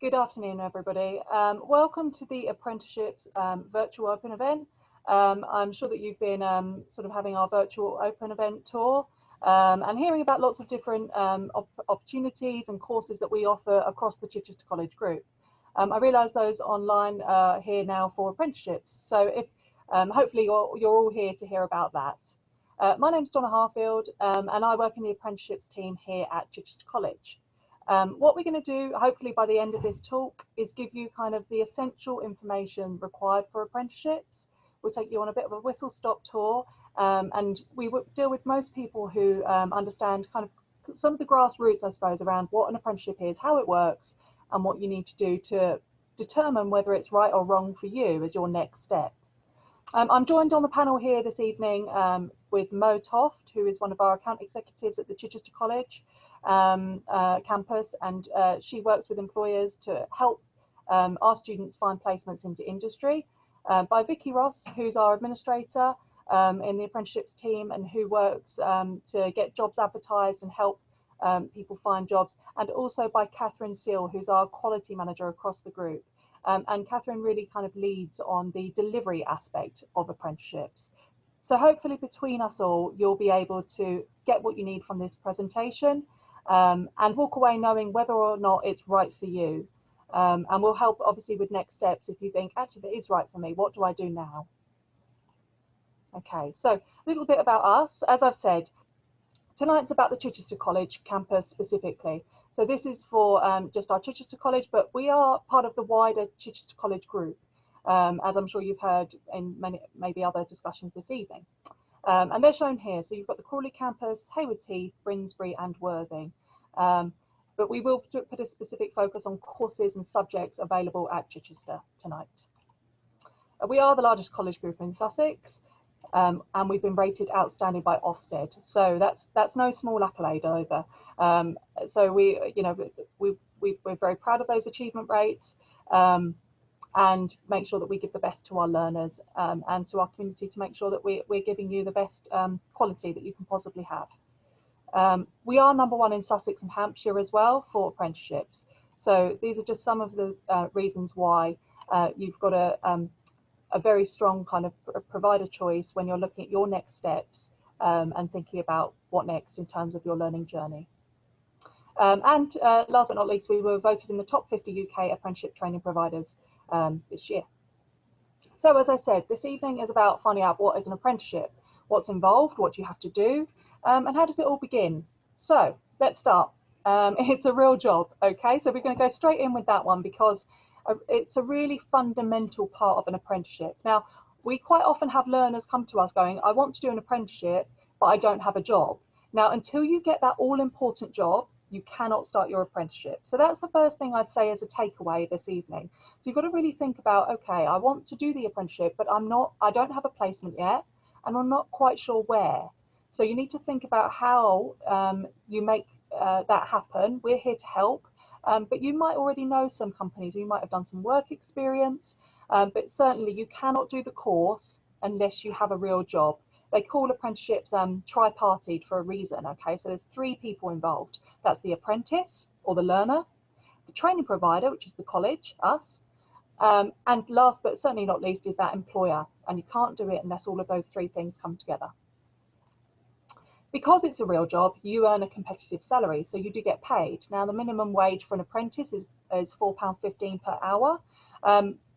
Good afternoon, everybody. Welcome to the Apprenticeships virtual open event. I'm sure that you've been sort of having our virtual open event tour and hearing about lots of different opportunities and courses that we offer across the Chichester College group. I realise those online are here now for apprenticeships, so if hopefully you're all here to hear about that. My name's Donna Harfield, and I work in the apprenticeships team here at Chichester College. What we're going to do, hopefully by the end of this talk, is give you kind of the essential information required for apprenticeships. We'll take you on a bit of a whistle-stop tour, and we will deal with most people who understand kind of some of the grassroots, I suppose, around what an apprenticeship is, how it works, and what you need to do to determine whether it's right or wrong for you as your next step. I'm joined on the panel here this evening with Mo Toft, who is one of our account executives at the Chichester College campus, and she works with employers to help our students find placements into industry. By Vicky Ross, who's our administrator in the apprenticeships team and who works to get jobs advertised and help people find jobs, and also by Catherine Seal, who's our quality manager across the group. And Catherine really kind of leads on the delivery aspect of apprenticeships. So hopefully between us all, you'll be able to get what you need from this presentation and walk away knowing whether or not it's right for you. And we'll help obviously with next steps if you think, actually, it is right for me. What do I do now? Okay, so a little bit about us. As I've said, tonight's about the Chichester College campus specifically. So this is for just our Chichester College, but we are part of the wider Chichester College group, as I'm sure you've heard in many, maybe other discussions this evening. And they're shown here. So you've got the Crawley campus, Haywards Heath, Brinsbury and Worthing. But we will put a specific focus on courses and subjects available at Chichester tonight. We are the largest college group in Sussex. And we've been rated outstanding by Ofsted, so that's no small accolade either. So we're very proud of those achievement rates, and make sure that we give the best to our learners and to our community to make sure that we're giving you the best quality that you can possibly have. We are #1 in Sussex and Hampshire as well for apprenticeships. So these are just some of the reasons why you've got a very strong kind of provider choice when you're looking at your next steps and thinking about what next in terms of your learning journey. And last but not least, we were voted in the top 50 UK apprenticeship training providers this year. So as I said, this evening is about finding out what is an apprenticeship, what's involved, what do you have to do, and how does it all begin? So let's start. It's a real job, okay? So we're going to go straight in with that one because it's a really fundamental part of an apprenticeship. Now, we quite often have learners come to us going, I want to do an apprenticeship, but I don't have a job. Now, until you get that all-important job, you cannot start your apprenticeship. So that's the first thing I'd say as a takeaway this evening. So you've got to really think about, okay, I want to do the apprenticeship, but I don't have a placement yet, and I'm not quite sure where. So you need to think about how you make that happen. We're here to help. But you might already know some companies, you might have done some work experience, but certainly you cannot do the course unless you have a real job. They call apprenticeships tripartite for a reason, okay? So there's 3 people involved. That's the apprentice or the learner, the training provider, which is the college, us, and last but certainly not least is that employer. And you can't do it unless all of those 3 things come together. Because it's a real job, you earn a competitive salary, so you do get paid. Now, the minimum wage for an apprentice is £4.15 per hour,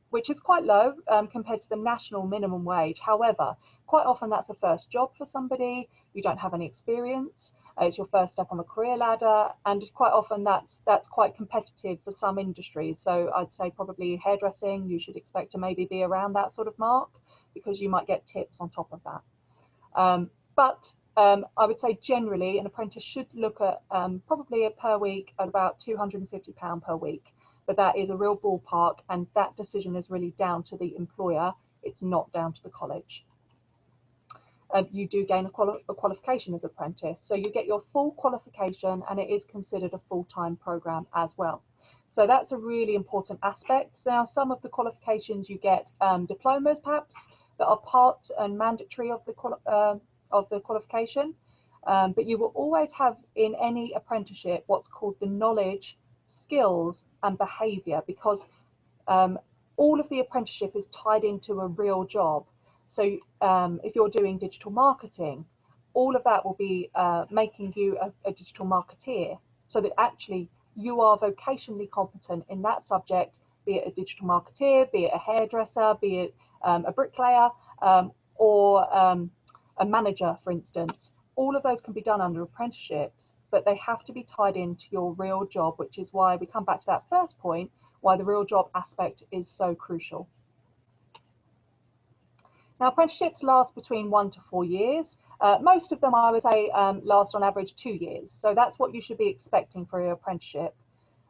which is quite low compared to the national minimum wage. However, quite often that's a first job for somebody, you don't have any experience, it's your first step on the career ladder, and quite often that's quite competitive for some industries. So I'd say probably hairdressing, you should expect to maybe be around that sort of mark because you might get tips on top of that. But I would say generally an apprentice should look at probably per week at about £250 per week, but that is a real ballpark, and that decision is really down to the employer. It's not down to the college. You do gain a qualification as apprentice, so you get your full qualification, and it is considered a full-time program as well. So that's a really important aspect. Now, some of the qualifications you get diplomas perhaps that are part and mandatory of the qualification, but you will always have in any apprenticeship what's called the knowledge, skills and behaviour, because all of the apprenticeship is tied into a real job. So if you're doing digital marketing, all of that will be making you a digital marketeer, so that actually you are vocationally competent in that subject, be it a digital marketeer, be it a hairdresser, be it a bricklayer, or a manager, for instance. All of those can be done under apprenticeships, but they have to be tied into your real job, which is why we come back to that first point, why the real job aspect is so crucial. Now, apprenticeships last between 1 to 4 years. Most of them, I would say, last on average 2 years. So that's what you should be expecting for your apprenticeship.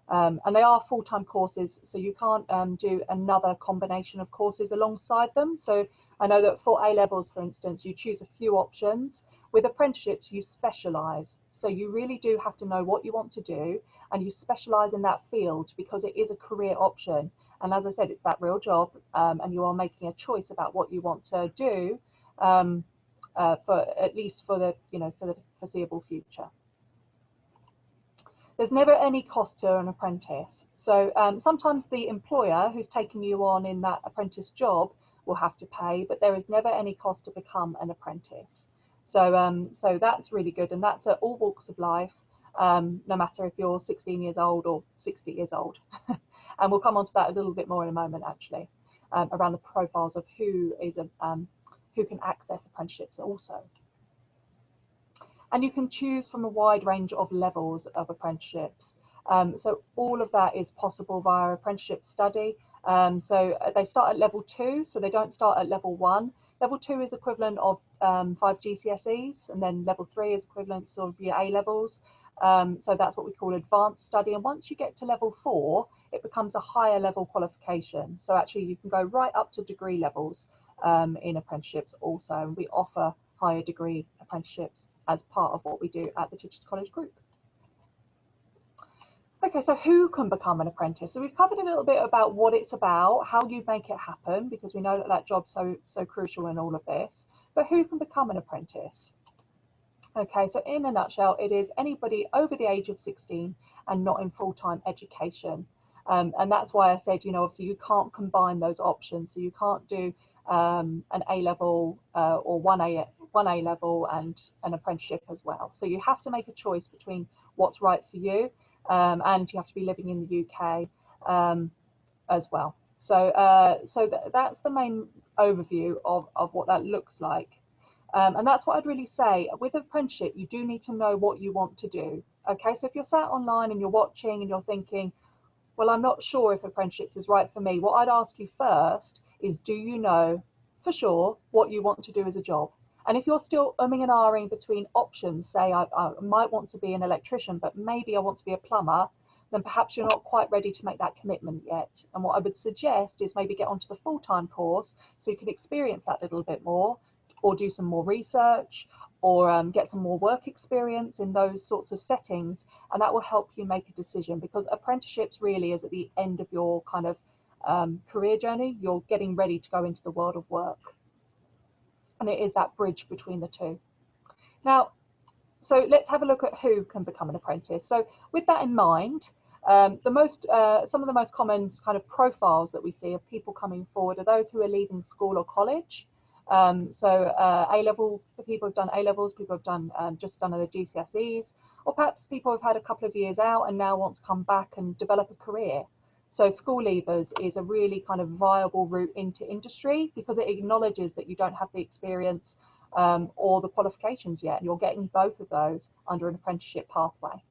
And they are full-time courses, so you can't do another combination of courses alongside them. So I know that for A-levels, for instance, you choose a few options. With apprenticeships, you specialise. So you really do have to know what you want to do, and you specialise in that field, because it is a career option. And as I said, it's that real job, and you are making a choice about what you want to do, for at least for the foreseeable future. There's never any cost to an apprentice. So sometimes the employer who's taking you on in that apprentice job will have to pay, but there is never any cost to become an apprentice. So so that's really good, and that's at all walks of life, no matter if you're 16 years old or 60 years old. And we'll come on to that a little bit more in a moment, actually, around the profiles of who can access apprenticeships also. And you can choose from a wide range of levels of apprenticeships. So all of that is possible via apprenticeship study. So they start at level 2, so they don't start at level 1. Level 2 is equivalent of 5 GCSEs, and then level 3 is equivalent to sort of your A-levels. So that's what we call advanced study. And once you get to level 4, it becomes a higher level qualification. So actually you can go right up to degree levels in apprenticeships also. And we offer higher degree apprenticeships as part of what we do at the Chichester College Group. Okay, so who can become an apprentice? So we've covered a little bit about what it's about, how you make it happen, because we know that that job's so crucial in all of this. But who can become an apprentice? Okay, so in a nutshell, it is anybody over the age of 16 and not in full-time education. And that's why I said, obviously you can't combine those options. So you can't do an A-level or one A level and an apprenticeship as well. So you have to make a choice between what's right for you, and you have to be living in the UK as well. So that's the main overview of what that looks like. And that's what I'd really say. With apprenticeship, you do need to know what you want to do. Okay, so if you're sat online and you're watching and you're thinking, well, I'm not sure if apprenticeships is right for me, what I'd ask you first is, do you know for sure what you want to do as a job? And if you're still umming and ahhing between options, say I might want to be an electrician, but maybe I want to be a plumber, then perhaps you're not quite ready to make that commitment yet. And what I would suggest is maybe get onto the full-time course so you can experience that a little bit more, or do some more research, or get some more work experience in those sorts of settings, and that will help you make a decision, because apprenticeships really is at the end of your kind of career journey. You're getting ready to go into the world of work, and it is that bridge between the two. Now, so let's have a look at who can become an apprentice. So with that in mind, some of the most common kind of profiles that we see of people coming forward are those who are leaving school or college. A-level, people have done A-levels, people have done just done their GCSEs, or perhaps people have had a couple of years out and now want to come back and develop a career. So school leavers is a really kind of viable route into industry, because it acknowledges that you don't have the experience or the qualifications yet, and you're getting both of those under an apprenticeship pathway.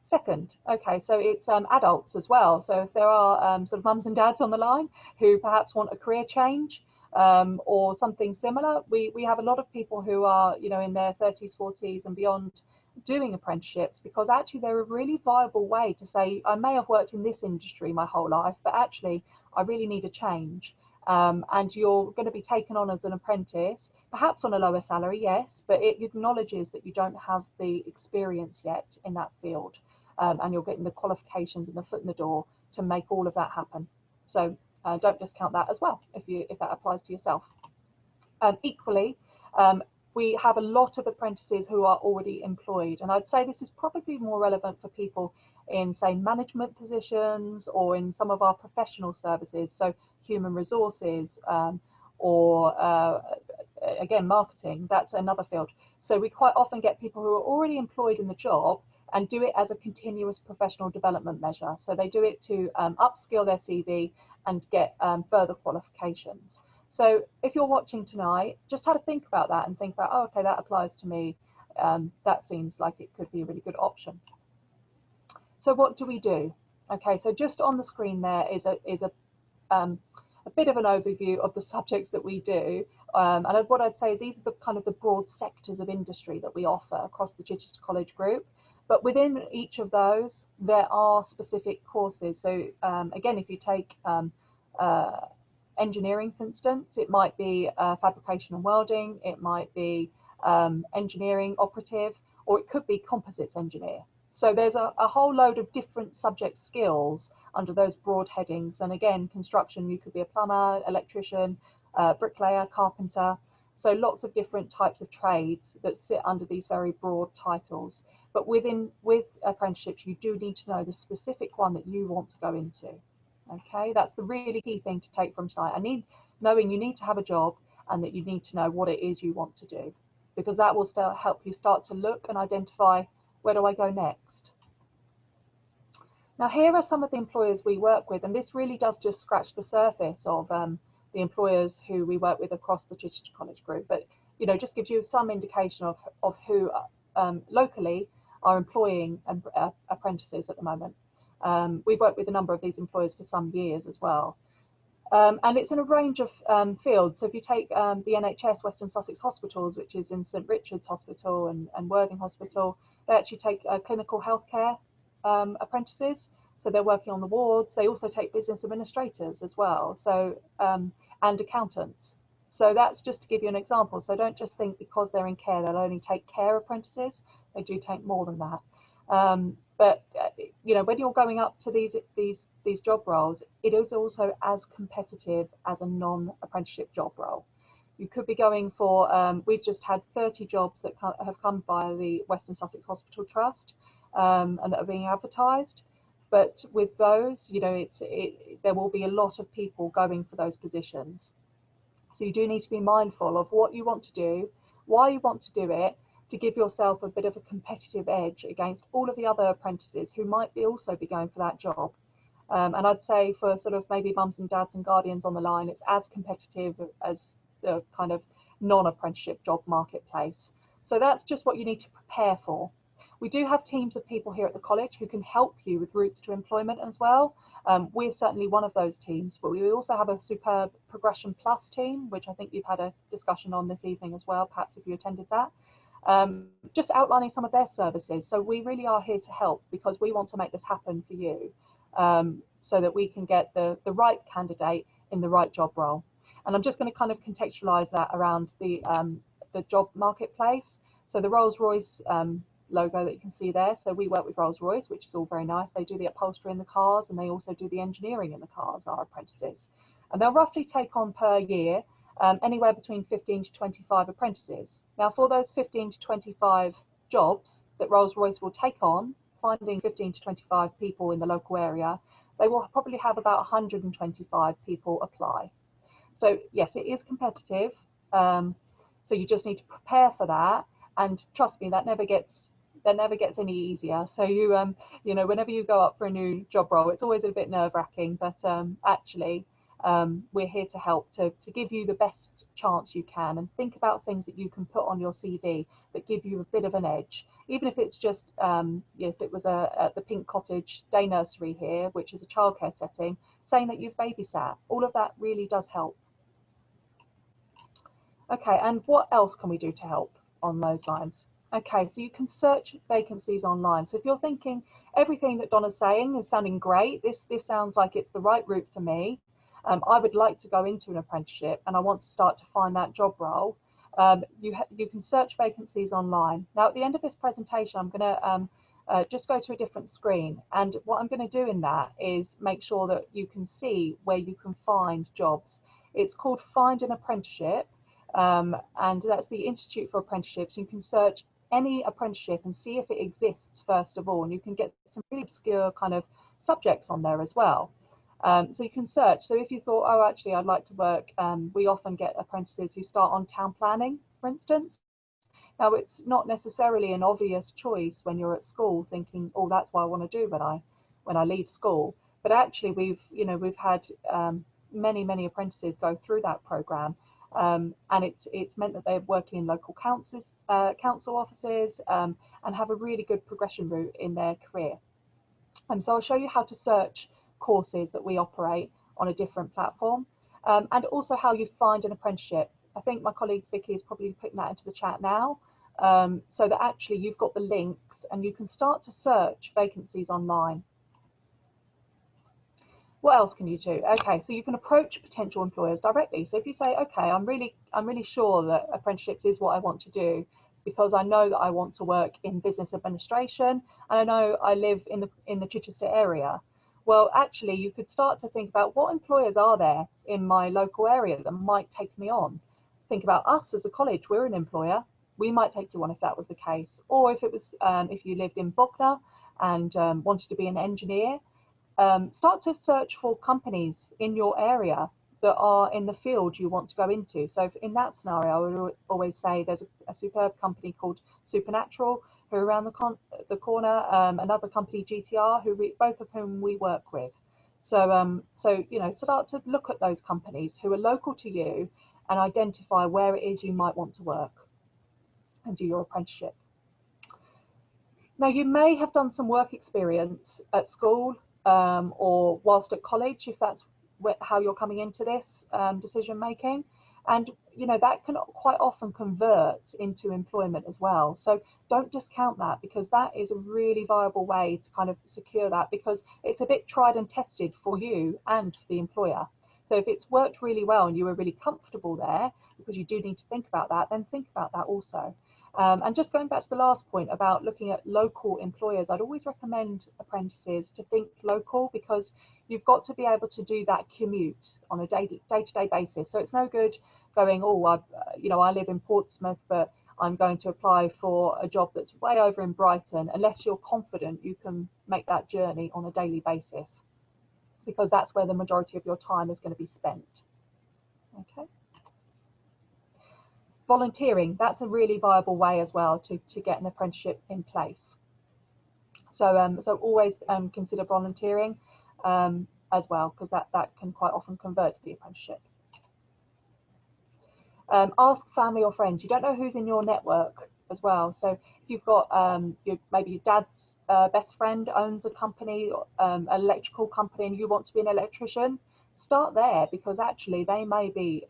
Second, okay, so it's adults as well. So if there are sort of mums and dads on the line who perhaps want a career change, or something similar, we have a lot of people who are in their 30s, 40s and beyond doing apprenticeships, because actually they're a really viable way to say, I may have worked in this industry my whole life, but actually I really need a change. And you're going to be taken on as an apprentice, perhaps on a lower salary, yes, but it acknowledges that you don't have the experience yet in that field, and you're getting the qualifications and the foot in the door to make all of that happen. So don't discount that as well if that applies to yourself. Equally, we have a lot of apprentices who are already employed, and I'd say this is probably more relevant for people in, say, management positions or in some of our professional services, so human resources, or again, marketing. That's another field. So we quite often get people who are already employed in the job and do it as a continuous professional development measure. So they do it to upskill their CV and get further qualifications. So if you're watching tonight, just have to think about that and think about, oh, okay, that applies to me. That seems like it could be a really good option. So what do we do? Okay, so just on the screen there is a bit of an overview of the subjects that we do. And what I'd say, these are the kind of the broad sectors of industry that we offer across the Chichester College Group. But within each of those, there are specific courses. So again, if you take engineering, for instance, it might be fabrication and welding, it might be engineering operative, or it could be composites engineer. So there's a whole load of different subject skills under those broad headings. And again, construction, you could be a plumber, electrician, bricklayer, carpenter. So lots of different types of trades that sit under these very broad titles. But with apprenticeships, you do need to know the specific one that you want to go into. Okay, that's the really key thing to take from tonight. Knowing you need to have a job and that you need to know what it is you want to do, because that will help you start to look and identify, where do I go next? Now, here are some of the employers we work with, and this really does just scratch the surface of the employers who we work with across the Chichester College Group. But just gives you some indication of who locally are employing apprentices at the moment. We've worked with a number of these employers for some years as well. And it's in a range of fields. So if you take the NHS, Western Sussex Hospitals, which is in St Richard's Hospital and Worthing Hospital, they actually take clinical healthcare apprentices. So they're working on the wards. They also take business administrators as well, so and accountants. So that's just to give you an example. So don't just think because they're in care, they'll only take care apprentices. They do take more than that. But when you're going up to these job roles, it is also as competitive as a non-apprenticeship job role. You could be going for, we've just had 30 jobs that have come via the Western Sussex Hospital Trust and that are being advertised. But with those, there will be a lot of people going for those positions. So you do need to be mindful of what you want to do, why you want to do it, to give yourself a bit of a competitive edge against all of the other apprentices who might also be going for that job. And I'd say for sort of maybe mums and dads and guardians on the line, it's as competitive as the kind of non-apprenticeship job marketplace. So that's just what you need to prepare for. We do have teams of people here at the college who can help you with routes to employment as well. We're certainly one of those teams, but we also have a superb Progression Plus team, which I think you've had a discussion on this evening as well, perhaps if you attended that. Just outlining some of their services. So we really are here to help because we want to make this happen for you, so that we can get the right candidate in the right job role. And I'm just going to kind of contextualize that around the job marketplace. So the Rolls-Royce logo that you can see there. So we work with Rolls-Royce, which is all very nice. They do the upholstery in the cars and they also do the engineering in the cars, our apprentices. And they'll roughly take on per year anywhere between 15 to 25 apprentices. Now, for those 15 to 25 jobs that Rolls-Royce will take on, finding 15 to 25 people in the local area, they will probably have about 125 people apply. So yes, it is competitive. So you just need to prepare for that. And trust me, that never gets any easier. So whenever you go up for a new job role, it's always a bit nerve-wracking, but actually we're here to help to give you the best chance you can, and think about things that you can put on your CV that give you a bit of an edge, even if it's just if it was at the Pink Cottage Day Nursery here, which is a childcare setting, saying that you've babysat. All of that really does help. Okay, and what else can we do to help on those lines? Okay, so you can search vacancies online. So if you're thinking everything that Donna's saying is sounding great, this sounds like it's the right route for me, I would like to go into an apprenticeship and I want to start to find that job role, you can search vacancies online. Now at the end of this presentation, I'm going to just go to a different screen, and what I'm going to do in that is make sure that you can see where you can find jobs. It's called Find an Apprenticeship, and that's the Institute for Apprenticeships. You can search any apprenticeship and see if it exists first of all, and you can get some really obscure kind of subjects on there as well. So you can search. So if you thought, oh, actually, I'd like to work, we often get apprentices who start on town planning, for instance. Now, it's not necessarily an obvious choice when you're at school thinking, oh, that's what I want to do when I leave school. But actually, we've had many apprentices go through that program, and it's meant that they're working in local council offices, and have a really good progression route in their career. So I'll show you how to search courses that we operate on a different platform, and also how you find an apprenticeship. I think my colleague Vicky is probably putting that into the chat now, so that actually you've got the links and you can start to search vacancies online. What else can you do? Okay, so you can approach potential employers directly. So if you say, okay, I'm really sure that apprenticeships is what I want to do, because I know that I want to work in business administration, and I know I live in the Chichester area. Well, actually, you could start to think about what employers are there in my local area that might take me on. Think about us as a college. We're an employer. We might take you on if that was the case, or if it was if you lived in Bognor and wanted to be an engineer. Start to search for companies in your area that are in the field you want to go into. So in that scenario, I would always say there's a superb company called Supernatural who are around the corner, another company, GTR, both of whom we work with. So start to look at those companies who are local to you and identify where it is you might want to work and do your apprenticeship. Now, you may have done some work experience at school, or whilst at college, if that's how you're coming into this decision making, and that can quite often convert into employment as well. So don't discount that, because that is a really viable way to kind of secure that, because it's a bit tried and tested for you and for the employer. So if it's worked really well and you were really comfortable there, because you do need to think about that, then think about that also. And just going back to the last point about looking at local employers, I'd always recommend apprentices to think local, because you've got to be able to do that commute on a day-to-day basis. So it's no good going, oh, I live in Portsmouth, but I'm going to apply for a job that's way over in Brighton, unless you're confident you can make that journey on a daily basis, because that's where the majority of your time is going to be spent. Okay. Volunteering, that's a really viable way as well to get an apprenticeship in place. So always consider volunteering as well, because that can quite often convert to the apprenticeship. Ask family or friends. You don't know who's in your network as well. So if you've got maybe your dad's best friend owns a company, an electrical company, and you want to be an electrician, start there, because actually they may be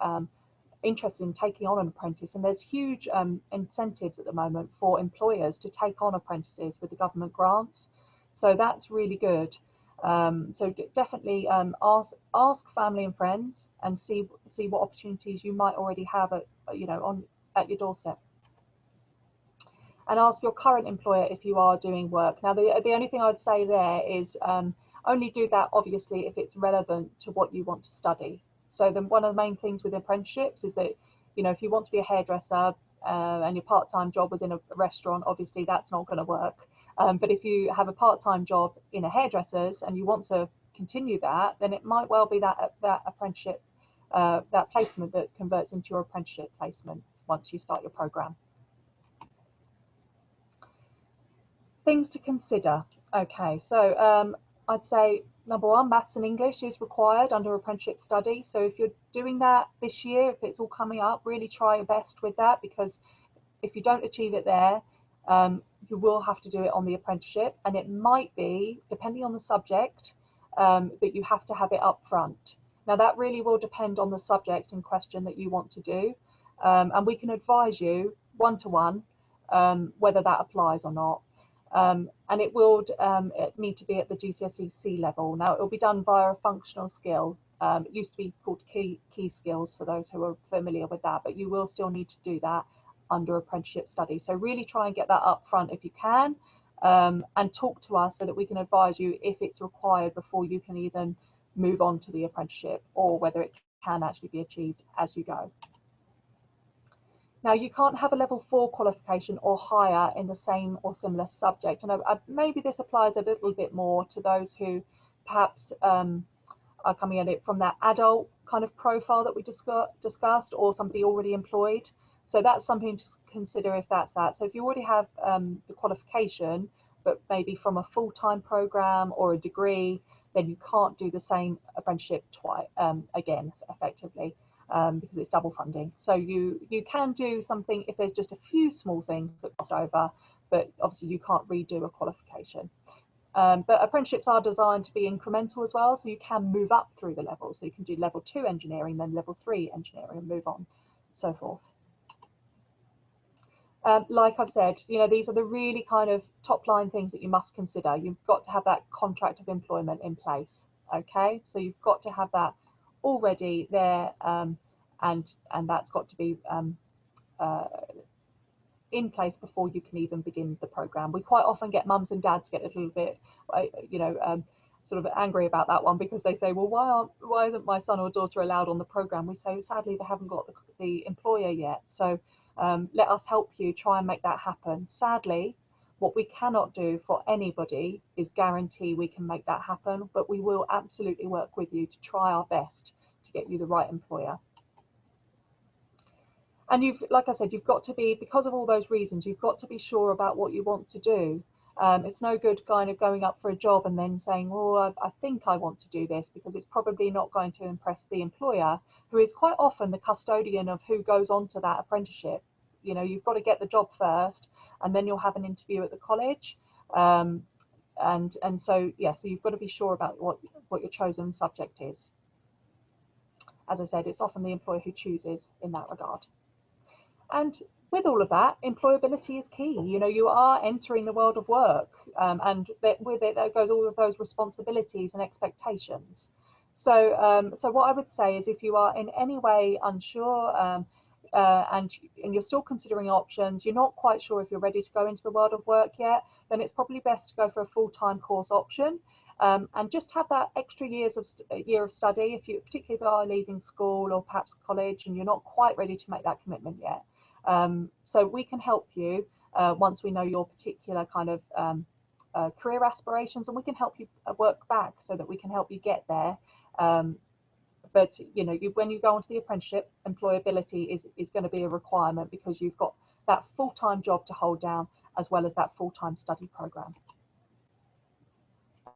interested in taking on an apprentice, and there's huge incentives at the moment for employers to take on apprentices with the government grants, so that's really good. So definitely ask family and friends and see what opportunities you might already have at your doorstep, and ask your current employer if you are doing work. Now, the only thing I'd say there is only do that obviously if it's relevant to what you want to study. So then one of the main things with apprenticeships is that, if you want to be a hairdresser and your part-time job was in a restaurant, obviously that's not going to work. But if you have a part-time job in a hairdresser's and you want to continue that, then it might well be that apprenticeship, that placement that converts into your apprenticeship placement once you start your program. Things to consider. Okay, so I'd say number one, maths and English is required under apprenticeship study. So if you're doing that this year, if it's all coming up, really try your best with that, because if you don't achieve it there, you will have to do it on the apprenticeship, and it might be, depending on the subject, that you have to have it up front. Now that really will depend on the subject in question that you want to do, and we can advise you one-to-one whether that applies or not. And it will need to be at the GCSE C level. Now, it will be done via a functional skill. It used to be called key skills for those who are familiar with that, but you will still need to do that under apprenticeship study. So really try and get that up front if you can, and talk to us so that we can advise you if it's required before you can even move on to the apprenticeship, or whether it can actually be achieved as you go. Now, you can't have a level 4 qualification or higher in the same or similar subject. And maybe this applies a little bit more to those who perhaps are coming at it from that adult kind of profile that we discussed, or somebody already employed. So that's something to consider if that's that. So if you already have the qualification, but maybe from a full-time program or a degree, then you can't do the same apprenticeship twice again, effectively, because it's double funding. So you can do something if there's just a few small things that cross over, but obviously you can't redo a qualification. But apprenticeships are designed to be incremental as well, so you can move up through the levels. So you can do level 2 engineering, then level 3 engineering, and move on, so forth. Like I've said, these are the really kind of top line things that you must consider. You've got to have that contract of employment in place. Okay, so you've got to have that already there, and that's got to be in place before you can even begin the program. We quite often get mums and dads get a little bit, sort of angry about that one, because they say, well, why isn't my son or daughter allowed on the program? We say, sadly, they haven't got the employer yet. So let us help you try and make that happen. Sadly, what we cannot do for anybody is guarantee we can make that happen, but we will absolutely work with you to try our best to get you the right employer. And like I said, you've got to be, because of all those reasons, you've got to be sure about what you want to do. It's no good kind of going up for a job and then saying, oh, I think I want to do this, because it's probably not going to impress the employer, who is quite often the custodian of who goes on to that apprenticeship. You've got to get the job first, and then you'll have an interview at the college. And so, yeah, so you've got to be sure about what your chosen subject is. As I said, it's often the employer who chooses in that regard. And with all of that, employability is key. You are entering the world of work, and with it, there goes all of those responsibilities and expectations. So, so what I would say is, if you are in any way unsure, and you're still considering options, you're not quite sure if you're ready to go into the world of work yet, then it's probably best to go for a full-time course option, and just have that extra year of study, particularly if you are leaving school or perhaps college and you're not quite ready to make that commitment yet. So we can help you once we know your particular kind of career aspirations, and we can help you work back so that we can help you get there. But when you go onto the apprenticeship, employability is going to be a requirement, because you've got that full-time job to hold down as well as that full-time study program.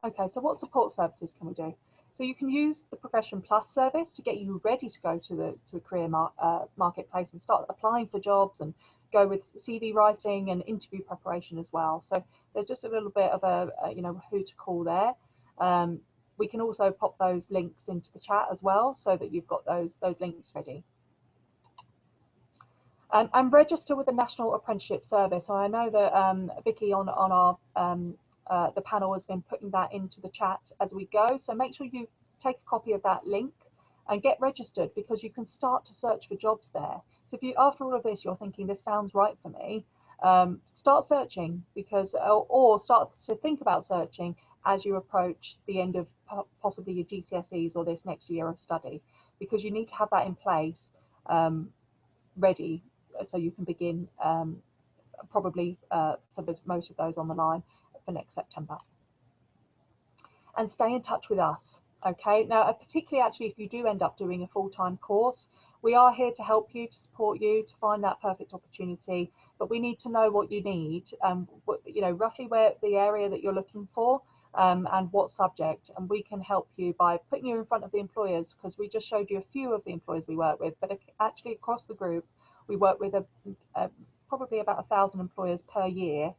Okay, so what support services can we do? So you can use the Progression Plus service to get you ready to go to the career marketplace and start applying for jobs, and go with CV writing and interview preparation as well. So there's just a little bit of a who to call there. We can also pop those links into the chat as well, so that you've got those links ready. And register with the National Apprenticeship Service. So I know that Vicky on our the panel has been putting that into the chat as we go. So make sure you take a copy of that link and get registered, because you can start to search for jobs there. So if you, after all of this, you're thinking this sounds right for me, start searching, because or start to think about searching as you approach the end of possibly your GCSEs or this next year of study, because you need to have that in place, ready, so you can begin probably for most of those on the line for next September. And stay in touch with us. Okay, now particularly actually if you do end up doing a full-time course, we are here to help you, to support you, to find that perfect opportunity, but we need to know what you need, roughly where the area that you're looking for, and what subject, and we can help you by putting you in front of the employers, because we just showed you a few of the employers we work with, but actually across the group we work with probably about 1,000 employers per year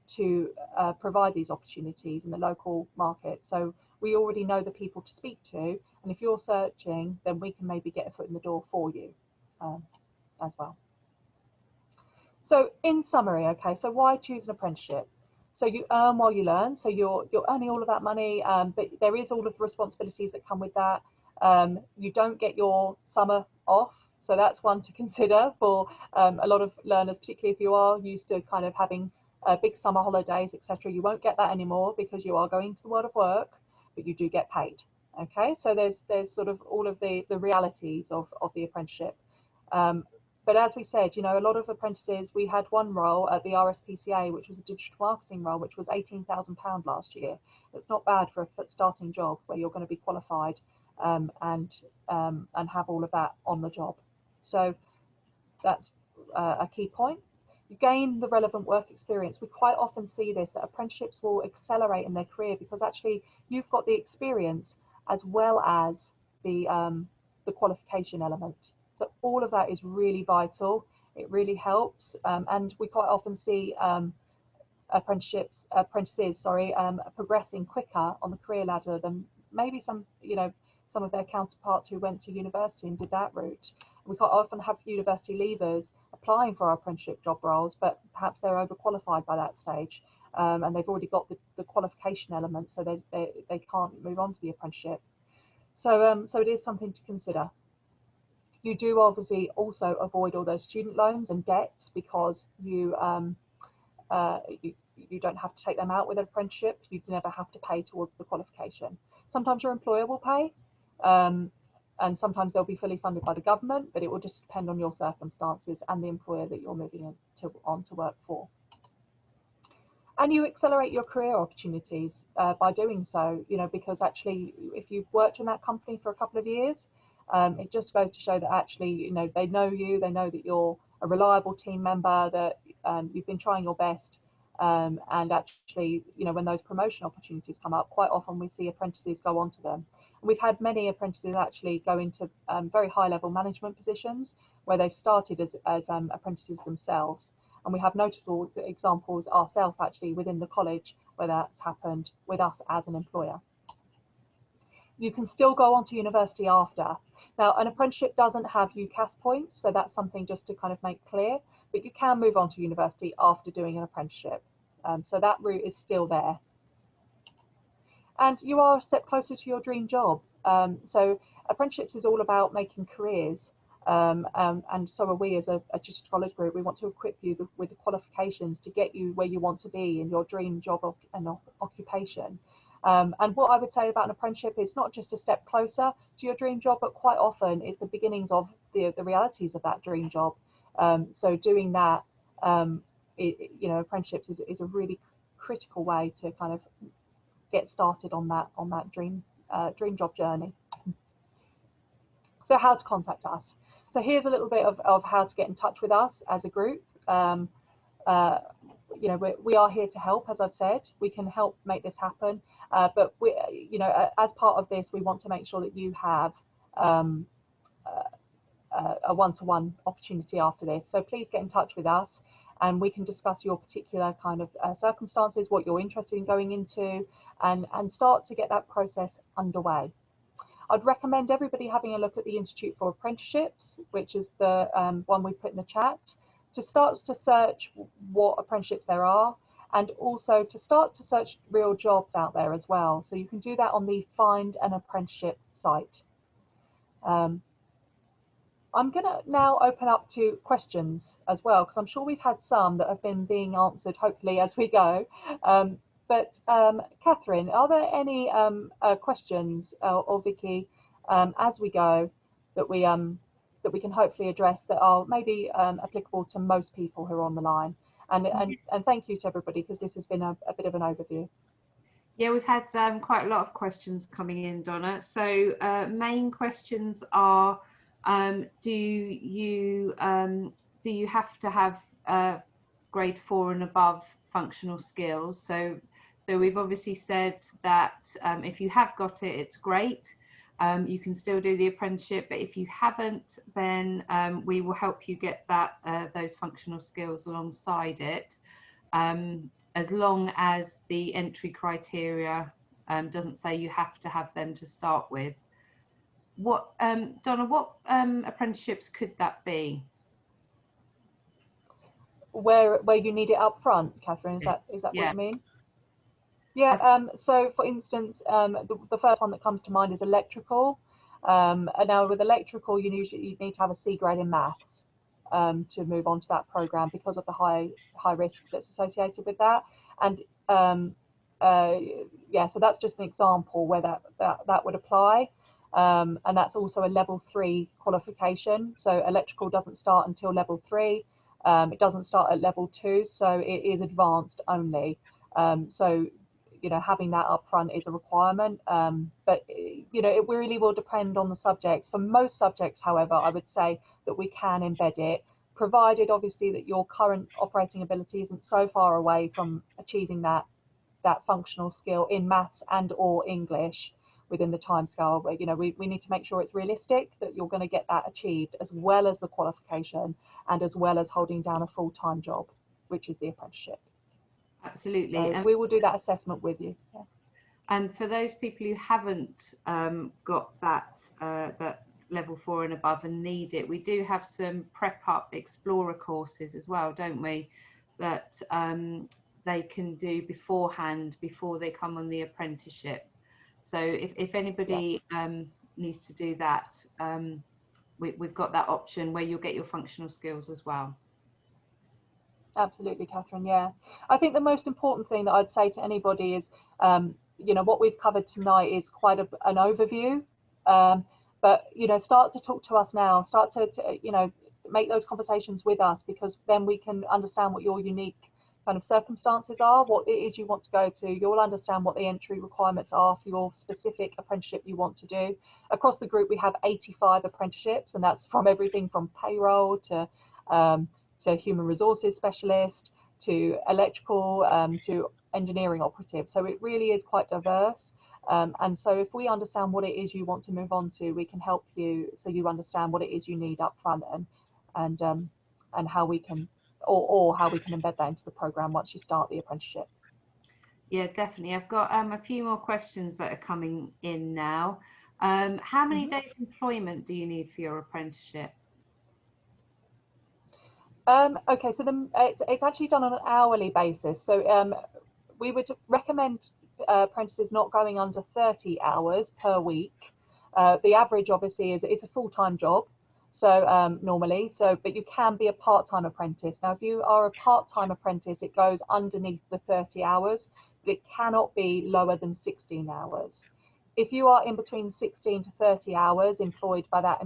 to provide these opportunities in the local market. So we already know the people to speak to, and if you're searching, then we can maybe get a foot in the door for you as well. So in summary, okay, so why choose an apprenticeship? So you earn while you learn, so you're earning all of that money, but there is all of the responsibilities that come with that. You don't get your summer off, so that's one to consider for a lot of learners, particularly if you are used to kind of having big summer holidays, etc. You won't get that anymore, because you are going to the world of work, but you do get paid. Okay, so there's sort of all of the realities of the apprenticeship. But as we said, you know, a lot of apprentices, we had one role at the RSPCA, which was a digital marketing role, which was £18,000 last year. It's not bad for a starting job where you're going to be qualified and have all of that on the job. So that's a key point. You gain the relevant work experience. We quite often see this, that apprenticeships will accelerate in their career because actually you've got the experience as well as the qualification element. So all of that is really vital. It really helps, and we quite often see apprentices, progressing quicker on the career ladder than maybe some of their counterparts who went to university and did that route. We quite often have university leavers applying for our apprenticeship job roles, but perhaps they're overqualified by that stage, and they've already got the qualification element, so they can't move on to the apprenticeship. So it is something to consider. You do obviously also avoid all those student loans and debts because you don't have to take them out with an apprenticeship. You never have to pay towards the qualification. Sometimes your employer will pay, and sometimes they'll be fully funded by the government, but it will just depend on your circumstances and the employer that you're moving on to work for. And you accelerate your career opportunities by doing so, you know, because actually if you've worked in that company for a couple of years, it just goes to show that actually, you know, they know you, they know that you're a reliable team member, that you've been trying your best, and actually, you know, when those promotion opportunities come up, quite often we see apprentices go on to them. And we've had many apprentices actually go into very high level management positions where they've started as apprentices themselves. And we have notable examples ourselves actually within the college where that's happened with us as an employer. You can still go on to university after. Now, an apprenticeship doesn't have UCAS points, so that's something just to kind of make clear, but you can move on to university after doing an apprenticeship. So that route is still there. And you are a step closer to your dream job. So apprenticeships is all about making careers. And so are we as a Chichester College group. We want to equip you with the qualifications to get you where you want to be in your dream job and occupation. And what I would say about an apprenticeship is not just a step closer to your dream job, but quite often it's the beginnings of the realities of that dream job. So doing that, you know, apprenticeships is a really critical way to kind of get started on that dream job journey. So how to contact us. So here's a little bit of how to get in touch with us as a group. You know, we are here to help, as I've said. We can help make this happen, but you know, as part of this, we want to make sure that you have a one-to-one opportunity after this. So please get in touch with us, and we can discuss your particular kind of circumstances, what you're interested in going into, and start to get that process underway. I'd recommend everybody having a look at the Institute for Apprenticeships, which is the one we put in the chat, to start to search what apprenticeships there are, and also to start to search real jobs out there as well. So you can do that on the Find an Apprenticeship site. I'm going to now open up to questions as well, because I'm sure we've had some that have been being answered, hopefully, as we go. But Catherine, are there any questions, or Vicky, as we go, that we can hopefully address that are maybe applicable to most people who are on the line? And thank you to everybody, because this has been a bit of an overview. Yeah, we've had quite a lot of questions coming in, Donna. So main questions are, do you have to have grade 4 and above functional skills? So we've obviously said that if you have got it, it's great. You can still do the apprenticeship, but if you haven't, then we will help you get those functional skills alongside it, as long as the entry criteria doesn't say you have to have them to start with. What, Donna, what apprenticeships could that be? Where you need it up front, Catherine, is that Yeah. what you mean? Yeah, so for instance, the first one that comes to mind is electrical. And now with electrical, you need to have a C grade in maths to move on to that program because of the high risk that's associated with that. And yeah, so that's just an example where that would apply. and that's also a level 3 qualification. So electrical doesn't start until level 3. It doesn't start at level 2, so it is advanced only. So having that up front is a requirement, but it really will depend on the subjects. For most subjects, however, I would say that we can embed it, provided obviously that your current operating ability isn't so far away from achieving that functional skill in maths and or English within the timescale. But we need to make sure it's realistic, that you're going to get that achieved, as well as the qualification and as well as holding down a full-time job, which is the apprenticeship. Absolutely. So we will do that assessment with you. Yeah. And for those people who haven't got that level 4 and above and need it, we do have some prep up explorer courses as well, don't we, that they can do beforehand, before they come on the apprenticeship. So if anybody needs to do that, we've got that option where you'll get your functional skills as well. Absolutely, Catherine. Yeah, I think the most important thing that I'd say to anybody is, what we've covered tonight is quite an overview, but start to talk to us now. Start to make those conversations with us, because then we can understand what your unique kind of circumstances are, what it is you want to go to. You'll understand what the entry requirements are for your specific apprenticeship you want to do. Across the group, we have 85 apprenticeships, and that's from everything from payroll to human resources specialist, to electrical, to engineering operative. So it really is quite diverse. And so if we understand what it is you want to move on to, we can help you, so you understand what it is you need up front, and how we can, or how we can embed that into the program once you start the apprenticeship. Yeah, definitely. I've got a few more questions that are coming in now. How many days employment do you need for your apprenticeship? Okay, so it's actually done on an hourly basis. So we would recommend apprentices not going under 30 hours per week. The average, obviously, is it's a full-time job. So normally, but you can be a part-time apprentice. Now, if you are a part-time apprentice, it goes underneath the 30 hours, but it cannot be lower than 16 hours. If you are in between 16 to 30 hours employed by that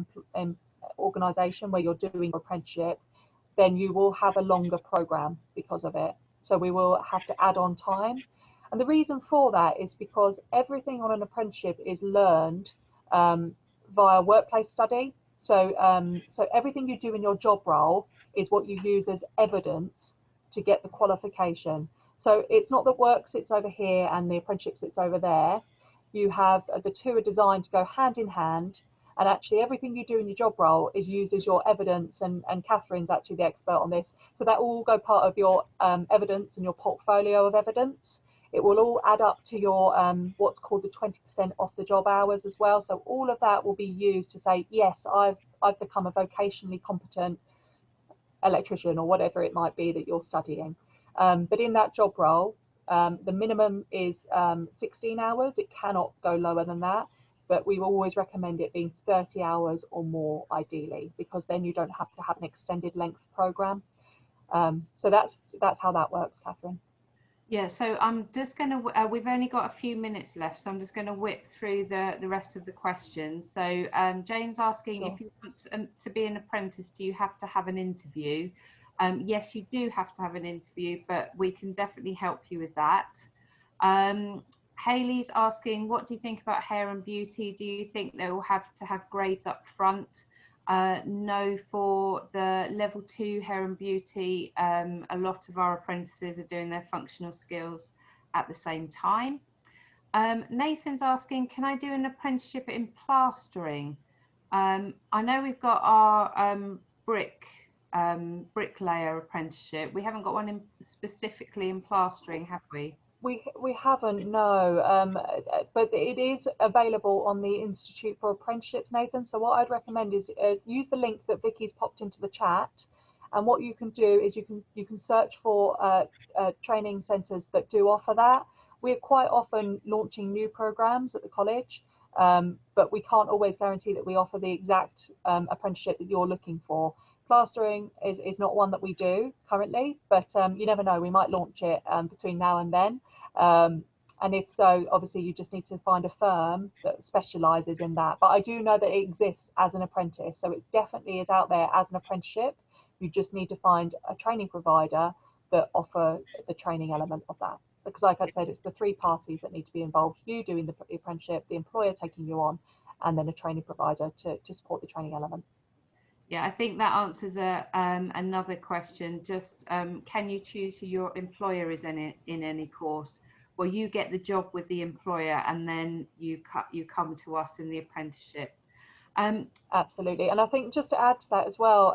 organisation where you're doing your apprenticeship, then you will have a longer program because of it. So we will have to add on time. And the reason for that is because everything on an apprenticeship is learned via workplace study. So everything you do in your job role is what you use as evidence to get the qualification. So it's not that work sits over here and the apprenticeship sits over there. You have, the two are designed to go hand in hand. And actually everything you do in your job role is used as your evidence, and Catherine's actually the expert on this. So that will all go part of your evidence and your portfolio of evidence. It will all add up to your what's called the 20% off the job hours as well. So all of that will be used to say, yes, I've become a vocationally competent electrician, or whatever it might be that you're studying. But in that job role, the minimum is 16 hours. It cannot go lower than that. But we always recommend it being 30 hours or more, ideally, because then you don't have to have an extended length program. So that's how that works, Catherine. Yeah, so I'm just going to, we've only got a few minutes left, so I'm just going to whip through the rest of the questions. So Jane's asking, Sure. if you want to be an apprentice, do you have to have an interview? Yes, you do have to have an interview, but we can definitely help you with that. Hayley's asking, what do you think about hair and beauty? Do you think they will have to have grades up front? No, for the level 2 hair and beauty, a lot of our apprentices are doing their functional skills at the same time. Nathan's asking, can I do an apprenticeship in plastering? I know we've got our bricklayer apprenticeship. We haven't got one specifically in plastering, have we? We haven't, no, but it is available on the Institute for Apprenticeships, Nathan. So what I'd recommend is use the link that Vicky's popped into the chat, and what you can do is you can search for training centres that do offer that. We're quite often launching new programs at the college, but we can't always guarantee that we offer the exact apprenticeship that you're looking for. Plastering is not one that we do currently, but you never know, we might launch it between now and then. And if so, obviously you just need to find a firm that specialises in that. But I do know that it exists as an apprentice, so it definitely is out there as an apprenticeship. You just need to find a training provider that offer the training element of that. Because like I said, it's the three parties that need to be involved: you doing the apprenticeship, the employer taking you on, and then a training provider to support the training element. Yeah, I think that answers another question. Just can you choose who your employer is in any course? Well, you get the job with the employer, and then you come to us in the apprenticeship. Absolutely. And I think just to add to that as well,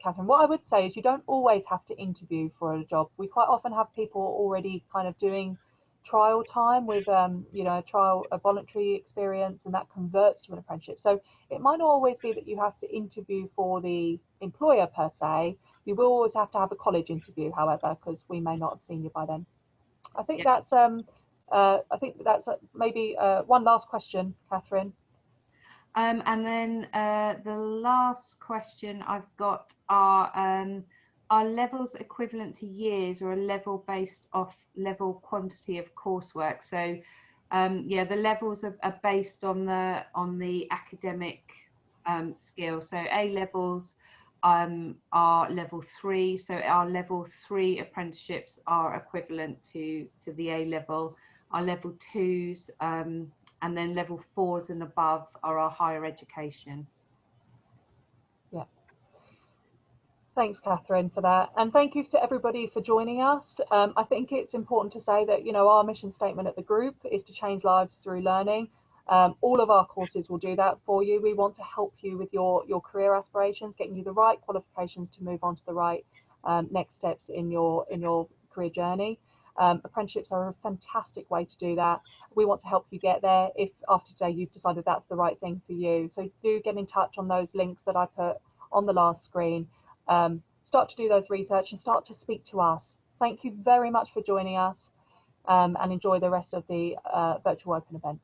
Catherine, what I would say is you don't always have to interview for a job. We quite often have people already kind of doing trial time with, you know, a voluntary experience, and that converts to an apprenticeship. So it might not always be that you have to interview for the employer per se. You will always have to have a college interview, however, because we may not have seen you by then. I think Yeah. that's maybe one last question, Catherine. And then the last question I've got are levels equivalent to years, or a level based off level quantity of coursework? So yeah, the levels are based on the academic skill. So A levels are level 3. So our level 3 apprenticeships are equivalent to the A level. Our level 2s and then level 4s and above are our higher education. Yeah. Thanks, Catherine, for that. And thank you to everybody for joining us. I think it's important to say that, you know, our mission statement at the group is to change lives through learning. All of our courses will do that for you. We want to help you with your career aspirations, getting you the right qualifications to move on to the right next steps in your career journey. Apprenticeships are a fantastic way to do that. We want to help you get there if after today you've decided that's the right thing for you. So do get in touch on those links that I put on the last screen. Start to do those research and start to speak to us. Thank you very much for joining us, and enjoy the rest of the virtual open event.